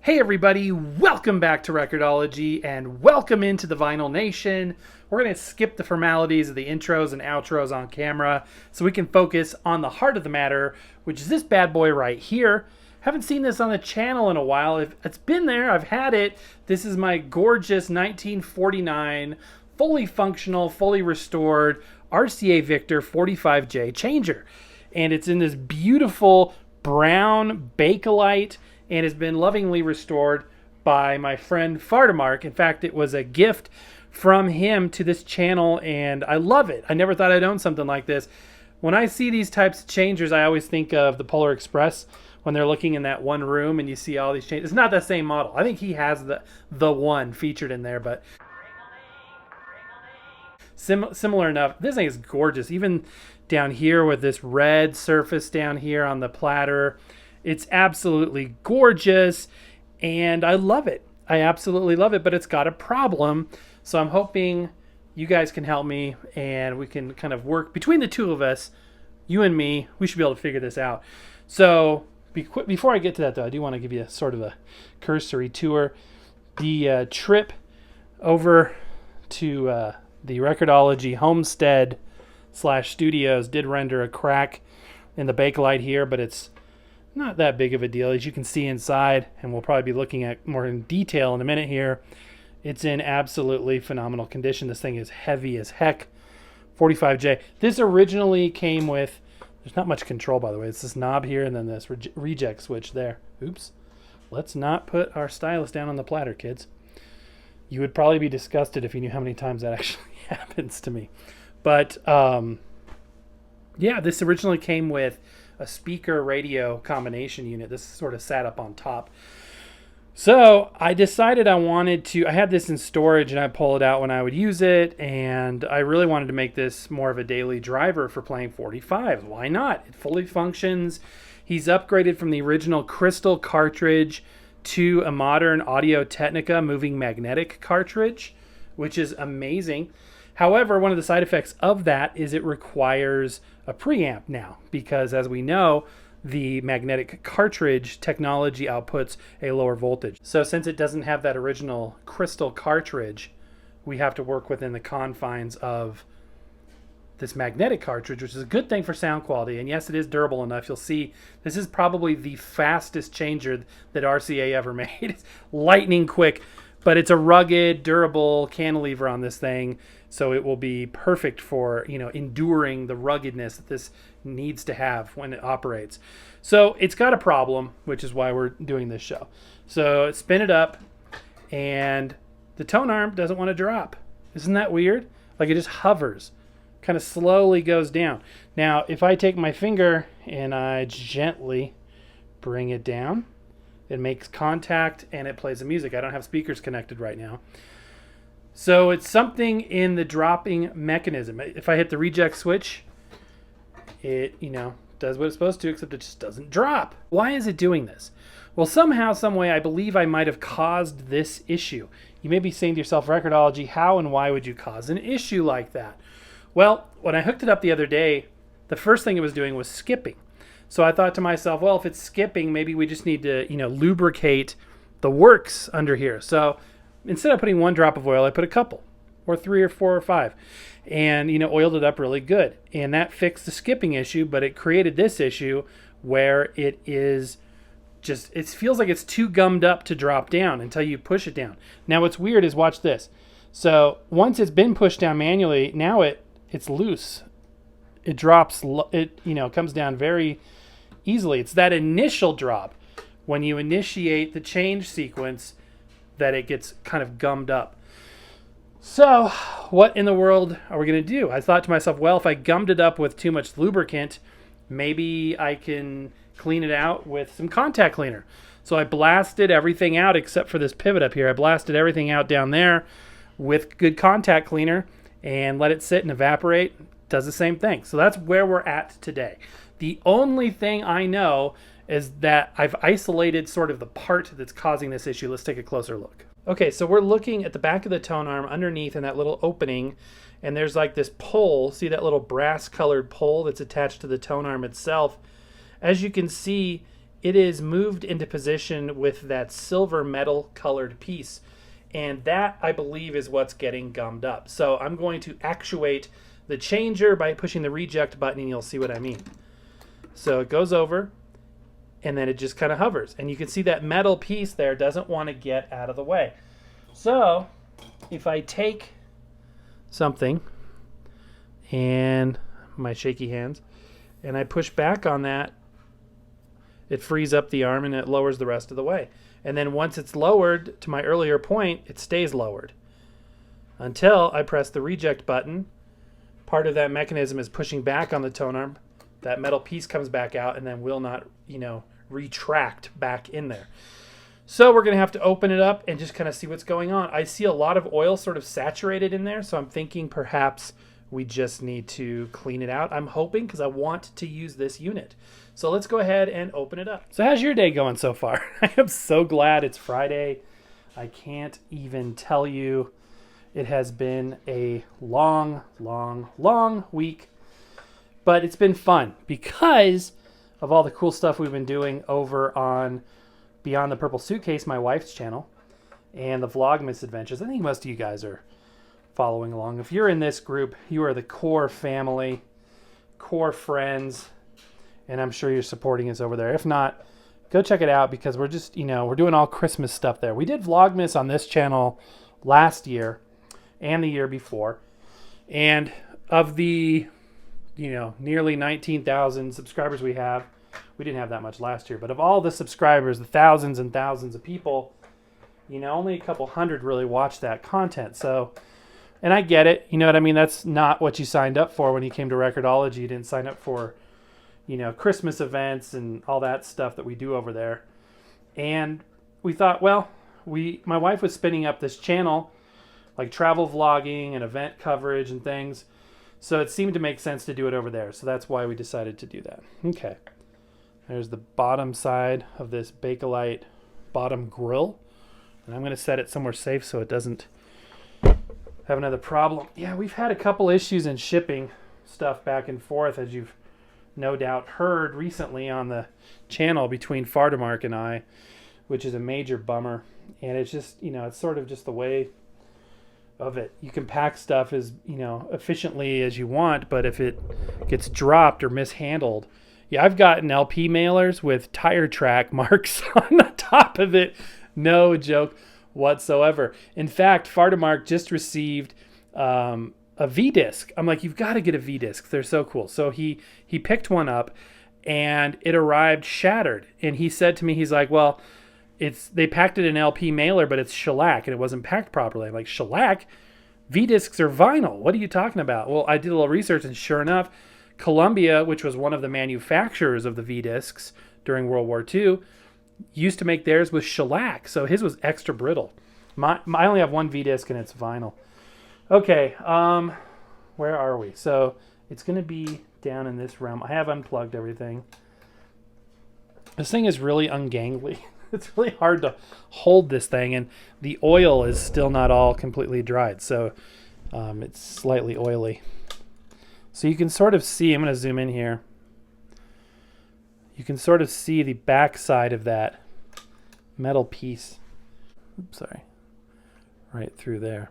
Hey everybody, welcome back to Record-ology and welcome into the Vinyl Nation. We're going to skip the formalities of the intros and outros on camera so we can focus on the heart of the matter, which is this bad boy right here. Haven't seen this on the channel in a while. It's been there, I've had it. This is my gorgeous 1949, fully functional, fully restored RCA Victor 45J changer. And it's in this beautiful brown Bakelite, and has been lovingly restored by my friend Fardamark. In fact, it was a gift from him to this channel, and I love it. I never thought I'd own something like this. When I see these types of changers, I always think of the Polar Express when they're looking in that one room and you see all these changes. It's not the same model. I think he has the one featured in there, but similar enough. This thing is gorgeous. Even down here with this red surface down here on the platter, it's absolutely gorgeous, and I love it. I absolutely love it, but it's got a problem. So I'm hoping you guys can help me, and we can kind of work between the two of us, you and me. We should be able to figure this out. So before I get to that, though, I do want to give you sort of a cursory tour. The trip over to the Record-ology homestead / studios did render a crack in the Bakelite here, but it's not that big of a deal. As you can see inside, and we'll probably be looking at more in detail in a minute here, it's in absolutely phenomenal condition. This thing is heavy as heck. 45J. This originally came with, there's not much control, by the way. It's this knob here and then this reject switch there. Oops. Let's not put our stylus down on the platter, kids. You would probably be disgusted if you knew how many times that actually happens to me. But yeah, this originally came with a speaker radio combination unit. This sort of sat up on top. So I decided I had this in storage and I pull it out when I would use it, and I really wanted to make this more of a daily driver for playing 45s. Why not? It fully functions. He's upgraded from the original crystal cartridge to a modern Audio-Technica moving magnetic cartridge, which is amazing. However, one of the side effects of that is it requires a preamp now, because as we know, the magnetic cartridge technology outputs a lower voltage. So since it doesn't have that original crystal cartridge, we have to work within the confines of this magnetic cartridge, which is a good thing for sound quality. And yes, it is durable enough. You'll see this is probably the fastest changer that RCA ever made. It's lightning quick, but it's a rugged, durable cantilever on this thing. So it will be perfect for, enduring the ruggedness that this needs to have when it operates. So it's got a problem, which is why we're doing this show. So spin it up, and the tone arm doesn't want to drop. Isn't that weird? Like, it just hovers, kind of slowly goes down. Now, if I take my finger and I gently bring it down, it makes contact and it plays the music. I don't have speakers connected right now. So it's something in the dropping mechanism. If I hit the reject switch, it, does what it's supposed to, except it just doesn't drop. Why is it doing this? Well, somehow, some way, I believe I might have caused this issue. You may be saying to yourself, Record-ology, how and why would you cause an issue like that? Well, when I hooked it up the other day, the first thing it was doing was skipping. So I thought to myself, well, if it's skipping, maybe we just need to, lubricate the works under here. So instead of putting one drop of oil, I put a couple, or 3 or 4 or 5, and, oiled it up really good. And that fixed the skipping issue, but it created this issue where it feels like it's too gummed up to drop down until you push it down. Now what's weird is, watch this. So once it's been pushed down manually, now it's loose. It drops, comes down very easily. It's that initial drop when you initiate the change sequence that it gets kind of gummed up. So what in the world are we going to do? I thought to myself, well, if I gummed it up with too much lubricant, maybe I can clean it out with some contact cleaner. So I blasted everything out except for this pivot up here. I blasted everything out down there with good contact cleaner and let it sit and evaporate. Does the same thing. So that's where we're at today. The only thing I know is that I've isolated sort of the part that's causing this issue. Let's take a closer look. Okay, so we're looking at the back of the tone arm underneath in that little opening, and there's like this pole. See that little brass colored pole that's attached to the tone arm itself? As you can see, it is moved into position with that silver metal colored piece. And that, I believe, is what's getting gummed up. So I'm going to actuate the changer by pushing the reject button, and you'll see what I mean. So it goes over, and then it just kind of hovers. And you can see that metal piece there doesn't want to get out of the way. So if I take something and my shaky hands, and I push back on that, it frees up the arm and it lowers the rest of the way. And then once it's lowered to my earlier point, it stays lowered until I press the reject button. Part of that mechanism is pushing back on the tone arm. That metal piece comes back out and then will not, retract back in there. So we're going to have to open it up and just kind of see what's going on. I see a lot of oil sort of saturated in there, so I'm thinking perhaps we just need to clean it out. I'm hoping, because I want to use this unit. So let's go ahead and open it up. So how's your day going so far? I am so glad it's Friday. I can't even tell you. It has been a long, long, long week. But it's been fun because of all the cool stuff we've been doing over on Beyond the Purple Suitcase, my wife's channel, and the Vlogmas Adventures. I think most of you guys are following along. If you're in this group, you are the core family, core friends, and I'm sure you're supporting us over there. If not, go check it out because we're just, we're doing all Christmas stuff there. We did Vlogmas on this channel last year and the year before. And of the, nearly 19,000 subscribers we have, we didn't have that much last year, but of all the subscribers, the thousands and thousands of people, only a couple hundred really watch that content. So, and I get it. You know what I mean? That's not what you signed up for when you came to Record-ology. You didn't sign up for, Christmas events and all that stuff that we do over there. And we thought, well, my wife was spinning up this channel, like travel vlogging and event coverage and things. So it seemed to make sense to do it over there. So that's why we decided to do that. Okay. There's the bottom side of this Bakelite bottom grill. And I'm going to set it somewhere safe so it doesn't have another problem. Yeah, we've had a couple issues in shipping stuff back and forth, as you've no doubt heard recently on the channel between Fardamark and I, which is a major bummer. And it's just, it's sort of just the way of it. You can pack stuff as, efficiently as you want, but if it gets dropped or mishandled, yeah, I've gotten LP mailers with tire track marks on the top of it. No joke whatsoever. In fact, Fardamark just received a V-disc. I'm like, you've got to get a V-disc. They're so cool. So he picked one up, and it arrived shattered. And he said to me, he's like, well, they packed it in LP mailer, but it's shellac, and it wasn't packed properly. I'm like, shellac? V-discs are vinyl. What are you talking about? Well, I did a little research, and sure enough, Columbia, which was one of the manufacturers of the V-discs during World War II, used to make theirs with shellac, so his was extra brittle. I only have one V-disc, and it's vinyl. Okay, where are we? So it's going to be down in this realm. I have unplugged everything. This thing is really ungangly. It's really hard to hold this thing, and the oil is still not all completely dried, so it's slightly oily. So you can sort of see, I'm going to zoom in here. You can sort of see the back side of that metal piece. Oops, sorry. Right through there.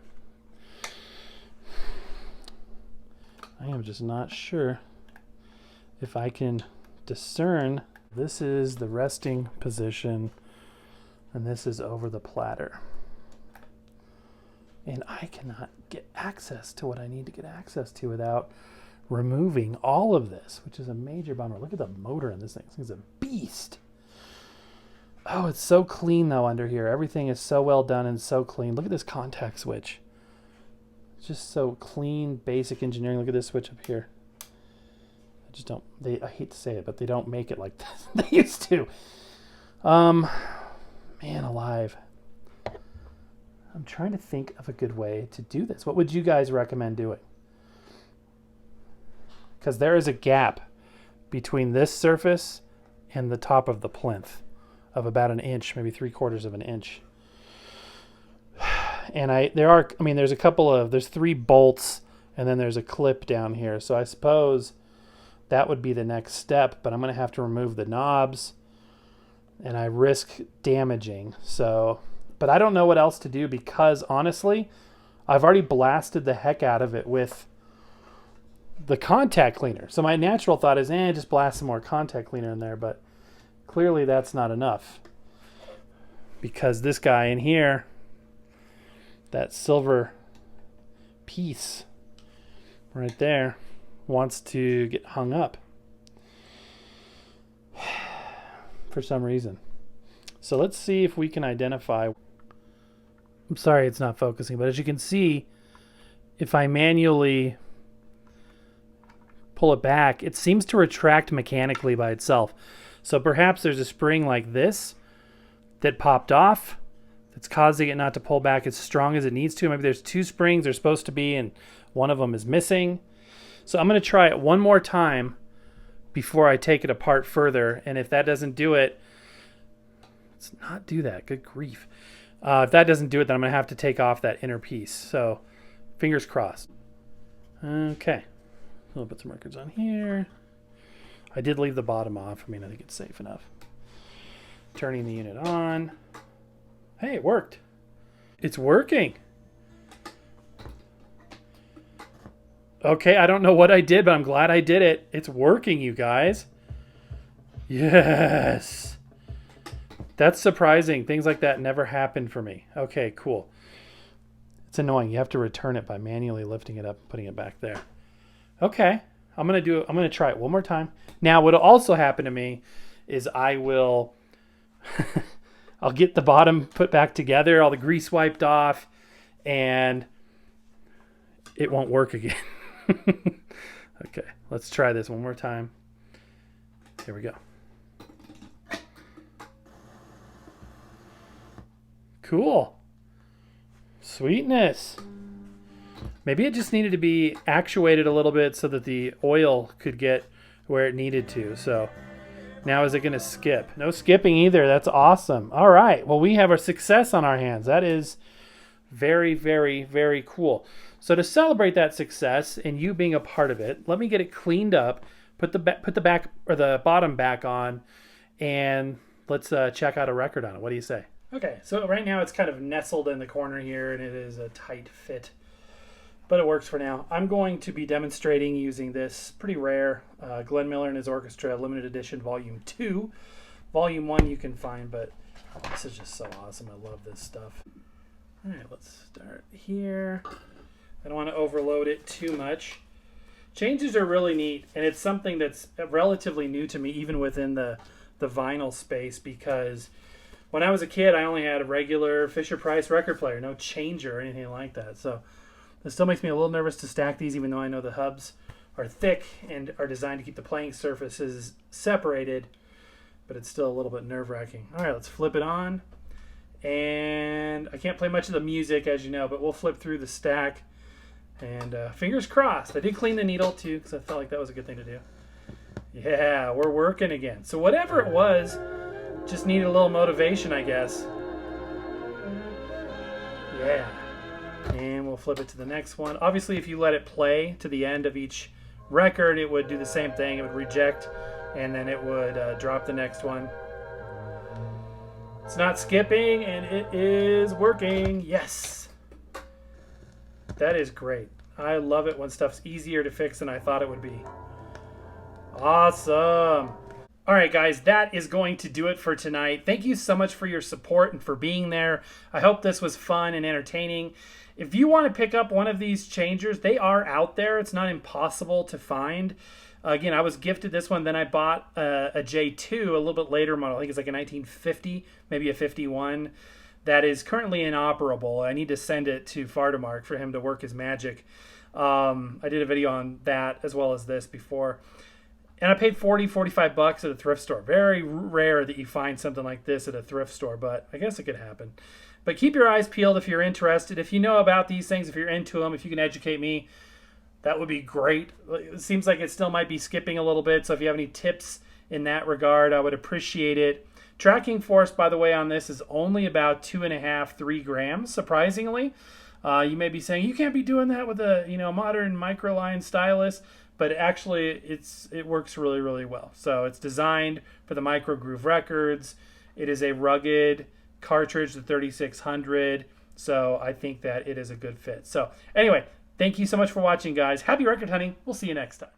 I am just not sure if I can discern. This is the resting position, and this is over the platter. And I cannot get access to what I need to get access to without removing all of this, which is a major bummer. Look at the motor in this thing. This thing's a beast. Oh, it's so clean though under here. Everything is so well done and so clean. Look at this contact switch. It's just so clean, basic engineering. Look at this switch up here. I just don't, I hate to say it, but they don't make it like this. They used to. Man alive. I'm trying to think of a good way to do this. What would you guys recommend doing? Because there is a gap between this surface and the top of the plinth of about an inch, maybe 3/4 of an inch. And there's 3 bolts, and then there's a clip down here. So I suppose that would be the next step, but I'm going to have to remove the knobs and I risk damaging. So, but I don't know what else to do because honestly, I've already blasted the heck out of it with the contact cleaner. So my natural thought is, just blast some more contact cleaner in there, but clearly that's not enough because this guy in here, that silver piece right there, wants to get hung up for some reason. So let's see if we can identify. I'm sorry it's not focusing, but as you can see, if I manually pull it back, it seems to retract mechanically by itself. So perhaps there's a spring like this that popped off that's causing it not to pull back as strong as it needs to. Maybe there's two springs they're supposed to be and one of them is missing. So I'm going to try it one more time before I take it apart further. And if that doesn't do it, let's not do that. Good grief. If that doesn't do it, then I'm going to have to take off that inner piece. So fingers crossed. Okay. I'll put some records on here. I did leave the bottom off. I mean, I think it's safe enough. Turning the unit on. Hey, it worked. It's working. Okay, I don't know what I did, but I'm glad I did it. It's working, you guys. Yes. That's surprising. Things like that never happen for me. Okay, cool. It's annoying. You have to return it by manually lifting it up and putting it back there. Okay, I'm gonna try it one more time. Now, what'll also happen to me is I will, I'll get the bottom put back together, all the grease wiped off, and it won't work again. Okay, let's try this one more time. Here we go. Cool. Sweetness. Maybe it just needed to be actuated a little bit so that the oil could get where it needed to. So now is it going to skip? No skipping either. That's awesome. All right. Well, we have a success on our hands. That is very, very, very cool. So to celebrate that success and you being a part of it, let me get it cleaned up, put the back or the bottom back on, and let's check out a record on it. What do you say? Okay. So right now it's kind of nestled in the corner here and it is a tight fit, but it works for now. I'm going to be demonstrating using this pretty rare Glenn Miller and his Orchestra limited edition volume 2. Volume 1 you can find, but this is just so awesome. I love this stuff. All right, let's start here. I don't want to overload it too much. Changes are really neat, and it's something that's relatively new to me even within the vinyl space, because when I was a kid I only had a regular Fisher-Price record player, no changer or anything like that. So it still makes me a little nervous to stack these, even though I know the hubs are thick and are designed to keep the playing surfaces separated, but it's still a little bit nerve-wracking. All right, let's flip it on. And I can't play much of the music, as you know, but we'll flip through the stack. And fingers crossed. I did clean the needle, too, because I felt like that was a good thing to do. Yeah, we're working again. So whatever it was, just needed a little motivation, I guess. Yeah. And we'll flip it to the next one. Obviously, if you let it play to the end of each record, it would do the same thing. It would reject, and then it would drop the next one. It's not skipping, and it is working. Yes. That is great. I love it when stuff's easier to fix than I thought it would be. Awesome. All right, guys, that is going to do it for tonight. Thank you so much for your support and for being there. I hope this was fun and entertaining. If you want to pick up one of these changers, they are out there. It's not impossible to find. Again, I was gifted this one. Then I bought a J2, a little bit later model. I think it's like a 1950, maybe a 51. That is currently inoperable. I need to send it to Fardamark for him to work his magic. I did a video on that as well as this before. And I paid $45 at a thrift store. Very rare that you find something like this at a thrift store, but I guess it could happen. But keep your eyes peeled if you're interested. If you know about these things, if you're into them, if you can educate me, that would be great. It seems like it still might be skipping a little bit, so if you have any tips in that regard, I would appreciate it. Tracking force, by the way, on this is only about 2.5, 3 grams, surprisingly. You may be saying, you can't be doing that with a modern microline stylus, but actually it works really, really well. So it's designed for the micro groove records. It is a rugged cartridge, the 3600. So I think that it is a good fit. So anyway, thank you so much for watching, guys. Happy record hunting. We'll see you next time.